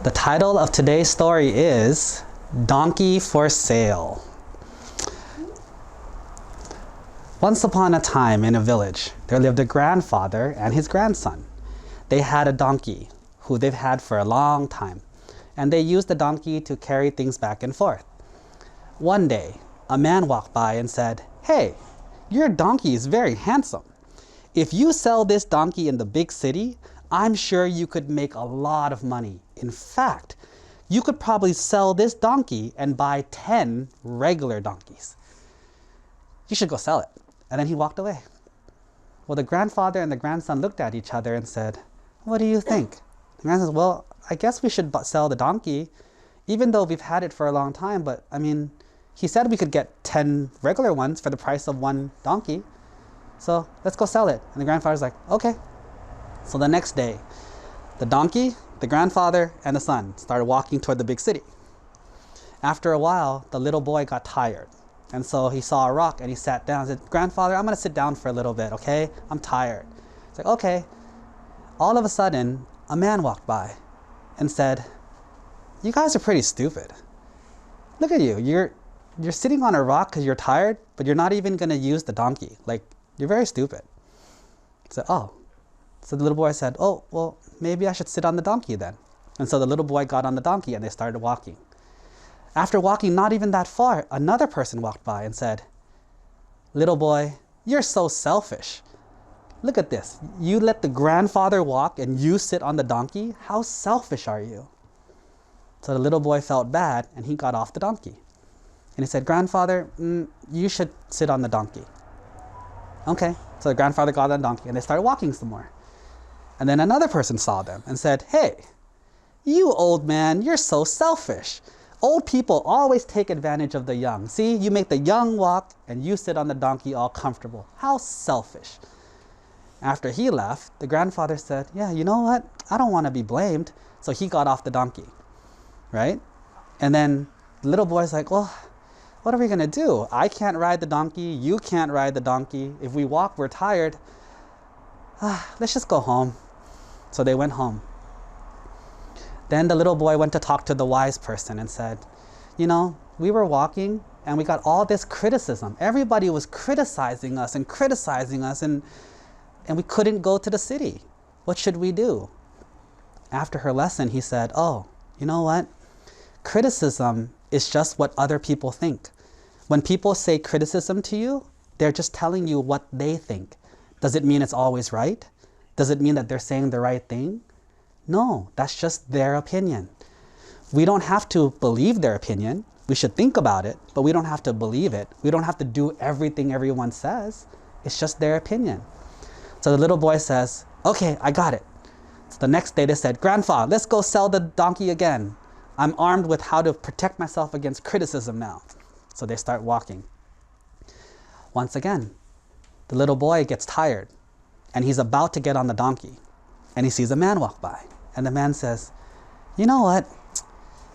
The title of today's story is Donkey for Sale. Once upon a time in a village, there lived a grandfather and his grandson. They had a donkey who they've had for a long time, and they used the donkey to carry things back and forth. One day, a man walked by and said, "Hey, your donkey is very handsome. If you sell this donkey in the big city, I'm sure you could make a lot of money. In fact, you could probably sell this donkey and buy 10 regular donkeys. You should go sell it." And then he walked away. Well, the grandfather and the grandson looked at each other and said, "What do you think?" The grandson says, "Well, I guess we should sell the donkey, even though we've had it for a long time, but I mean, he said we could get 10 regular ones for the price of one donkey. So let's go sell it." And the grandfather's like, "Okay." So the next day, the donkey, the grandfather, and the son started walking toward the big city. After a while, the little boy got tired. And so he saw a rock and he sat down and said, "Grandfather, I'm going to sit down for a little bit, okay? I'm tired." He's like, "Okay." All of a sudden, a man walked by and said, "You guys are pretty stupid. Look at you. You're sitting on a rock because you're tired, but you're not even going to use the donkey. Like, you're very stupid." He said, "Oh." So the little boy said, "Oh, well, maybe I should sit on the donkey then." And so the little boy got on the donkey and they started walking. After walking not even that far, another person walked by and said, "Little boy, you're so selfish. Look at this. You let the grandfather walk and you sit on the donkey? How selfish are you?" So the little boy felt bad and he got off the donkey. And he said, "Grandfather, you should sit on the donkey." Okay, so the grandfather got on the donkey and they started walking some more. And then another person saw them and said, "Hey, you old man, you're so selfish. Old people always take advantage of the young. See, you make the young walk and you sit on the donkey all comfortable. How selfish." After he left, the grandfather said, "Yeah, you know what? I don't want to be blamed." So he got off the donkey, right? And then the little boy's like, "Well, what are we going to do? I can't ride the donkey. You can't ride the donkey. If we walk, we're tired. Let's just go home." So they went home. Then the little boy went to talk to the wise person and said, "You know, we were walking and we got all this criticism. Everybody was criticizing us and we couldn't go to the city. What should we do?" After her lesson, he said, "Oh, you know what? Criticism is just what other people think. When people say criticism to you, they're just telling you what they think. Does it mean it's always right? Does it mean that they're saying the right thing? No, that's just their opinion. We don't have to believe their opinion. We should think about it, but we don't have to believe it. We don't have to do everything everyone says. It's just their opinion." So the little boy says, "Okay, I got it." So the next day they said, "Grandpa, let's go sell the donkey again. I'm armed with how to protect myself against criticism now." So they start walking. Once again, the little boy gets tired and he's about to get on the donkey and he sees a man walk by. And the man says, "You know what?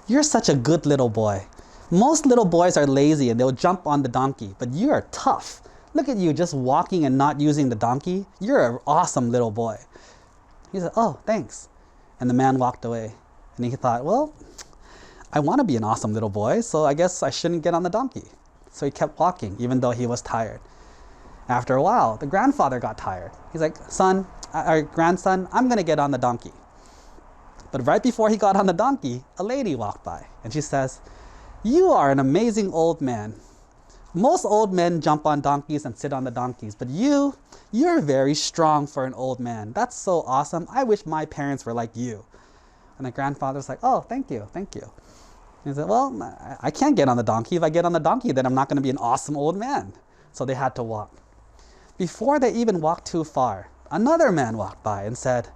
You're such a good little boy. Most little boys are lazy and they'll jump on the donkey, but you are tough. Look at you just walking and not using the donkey. You're an awesome little boy." He said, "Oh, thanks." And the man walked away. And he thought, well, I want to be an awesome little boy, so I guess I shouldn't get on the donkey. So he kept walking, even though he was tired. After a while, the grandfather got tired. He's like, "Grandson, I'm going to get on the donkey." But right before he got on the donkey, a lady walked by. And she says, "You are an amazing old man. Most old men jump on donkeys and sit on the donkeys, but you're very strong for an old man. That's so awesome. I wish my parents were like you." And the grandfather's like, "Oh, thank you, thank you." And he said, "Well, I can't get on the donkey. If I get on the donkey, then I'm not going to be an awesome old man." So they had to walk. Before they even walked too far, another man walked by and said,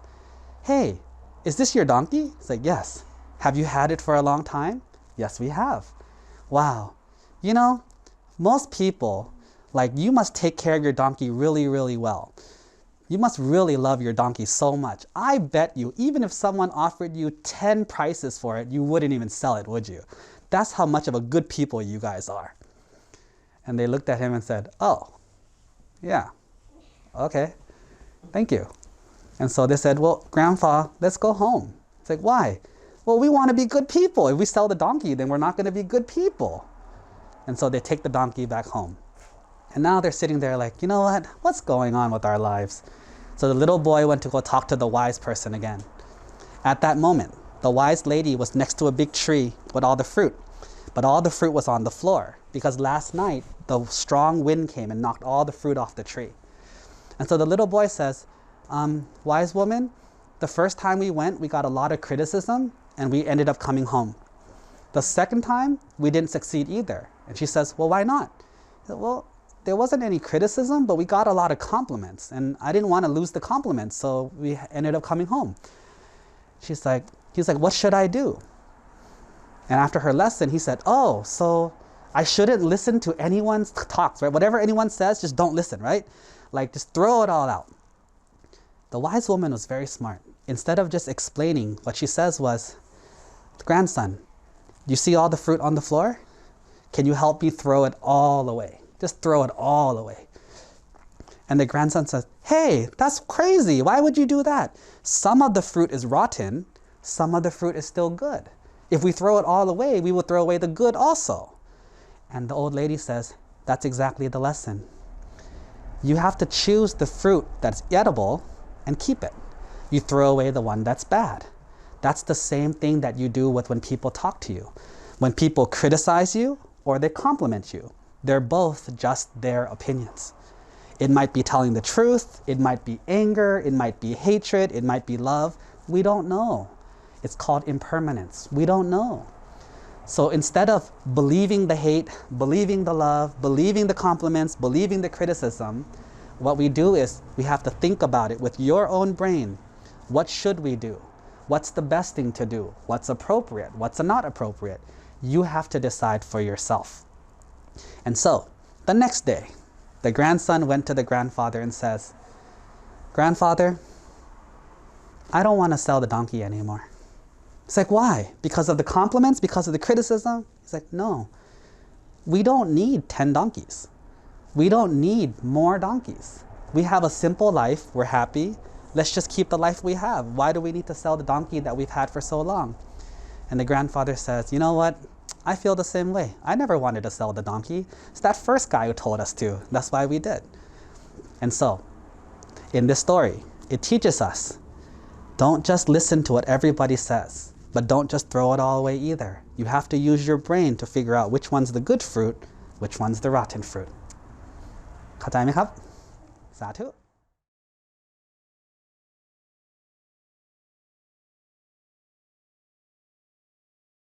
"Hey, is this your donkey?" He's like, "Yes." "Have you had it for a long time?" "Yes, we have." "Wow. You know, most people, you must take care of your donkey really, really well. You must really love your donkey so much. I bet you, even if someone offered you 10 prices for it, you wouldn't even sell it, would you? That's how much of a good people you guys are." And they looked at him and said, "Oh, yeah, okay, thank you." And so they said, "Well, Grandpa, let's go home." It's like, "Why?" well, we want to be good people. If we sell the donkey, then we're not going to be good people. And so they take the donkey back home. And now they're sitting there like, you know what? What's going on with our lives? So the little boy went to go talk to the wise person again. At that moment, the wise lady was next to a big tree with all the fruit. But all the fruit was on the floor because last night the strong wind came and knocked all the fruit off the tree. And so the little boy says, wise woman, the first time we went, we got a lot of criticism and we ended up coming home. The second time, we didn't succeed either. And she says, well, why not? He said, well, there wasn't any criticism, but we got a lot of compliments and I didn't want to lose the compliments, so we ended up coming home. He's like, what should I do? And after her lesson, he said, oh, so I shouldn't listen to anyone's talks, right? Whatever anyone says, just don't listen, right? Like, just throw it all out. The wise woman was very smart. Instead of just explaining, what she says was, grandson, you see all the fruit on the floor? Can you help me throw it all away? Just throw it all away. And the grandson says, hey, that's crazy. Why would you do that? Some of the fruit is rotten. Some of the fruit is still good. If we throw it all away, we will throw away the good also. And the old lady says, that's exactly the lesson. You have to choose the fruit that's edible and keep it. You throw away the one that's bad. That's the same thing that you do with when people talk to you. When people criticize you or they compliment you, they're both just their opinions. It might be telling the truth, it might be anger, it might be hatred, it might be love. We don't know. It's called impermanence. We don't know. So instead of believing the hate, believing the love, believing the compliments, believing the criticism, what we do is we have to think about it with your own brain. What should we do? What's the best thing to do? What's appropriate? What's not appropriate? You have to decide for yourself. And so, the next day, the grandson went to the grandfather and says, grandfather, I don't want to sell the donkey anymore. It's like, why? Because of the compliments? Because of the criticism? He's like, no. We don't need 10 donkeys. We don't need more donkeys. We have a simple life. We're happy. Let's just keep the life we have. Why do we need to sell the donkey that we've had for so long? And the grandfather says, you know what? I feel the same way. I never wanted to sell the donkey. It's that first guy who told us to. That's why we did. And so, in this story, it teaches us, don't just listen to what everybody says, but don't just throw it all away either. You have to use your brain to figure out which one's the good fruit, which one's the rotten fruit. เข้าใจไหมครับ สาธุ